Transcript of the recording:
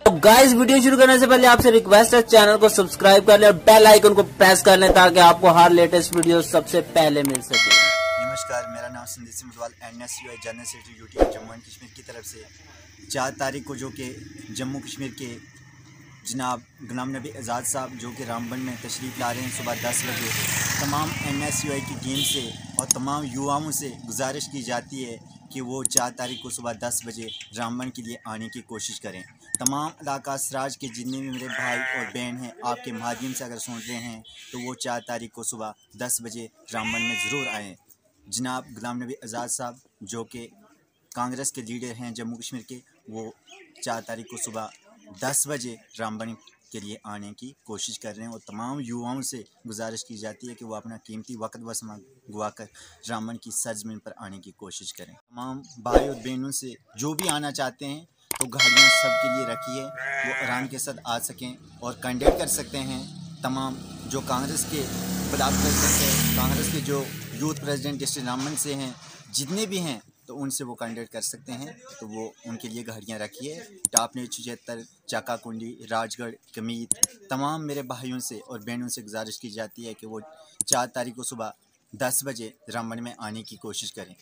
तो guys video शुरू करने से पहले आपसे रिक्वेस्ट है चैनल को सब्सक्राइब कर लें और बेल आइकन को प्रेस कर लें ताकि आपको हर लेटेस्ट वीडियो सबसे पहले मिल सके। नमस्कार, मेरा नाम Sandeep Singh Mutwal NSUI general secretary UT Jammu and Kashmir की तरफ से 4 तारीख को जो कि जम्मू कश्मीर के जनाब गुलाम नबी आज़ाद साहब जो कि रामबन में तशरीफ़ ला रहे हैं सुबह 10 बजे, तमाम NSUI की टीम से और तमाम युवाओं से गुजारिश की जाती है कि वो 4 तारीख को सुबह 10 बजे रामबन के लिए आने की कोशिश करें। तमाम इलाका सराज के जितने भी मेरे भाई और बहन हैं आपके माध्यम से अगर सुन रहे हैं तो वो 4 तारीख को सुबह 10 बजे रामबन में ज़रूर आएँ। जनाब गुलाम नबी आज़ाद साहब जो कि कांग्रेस के लीडर हैं जम्मू कश्मीर के, वो 4 तारीख को सुबह 10 बजे रामबन के लिए आने की कोशिश कर रहे हैं और तमाम युवाओं से गुजारिश की जाती है कि वो अपना कीमती वक्त व समय गवा कर रामबन की सरजमीन पर आने की कोशिश करें। तमाम भाई और बहनों से जो भी आना चाहते हैं तो गाड़ियाँ सबके लिए रखी है, वो आराम के साथ आ सकें और कैंडिडेट कर सकते हैं। तमाम जो कांग्रेस के ब्लॉक प्रेसिडेंट हैं, कांग्रेस के जो यूथ प्रेसिडेंट डिस्ट्रिक्ट रामबन से हैं, जितने भी हैं तो उनसे वो कैंडिडेट कर सकते हैं। तो वो उनके लिए गाड़ियाँ रखी है। टापने 76 चाकाकुंडी राजगढ़ कमीत तमाम मेरे भाइयों से और बहनों से गुजारिश की जाती है कि वो 4 तारीख को सुबह 10 बजे रामबन में आने की कोशिश करें।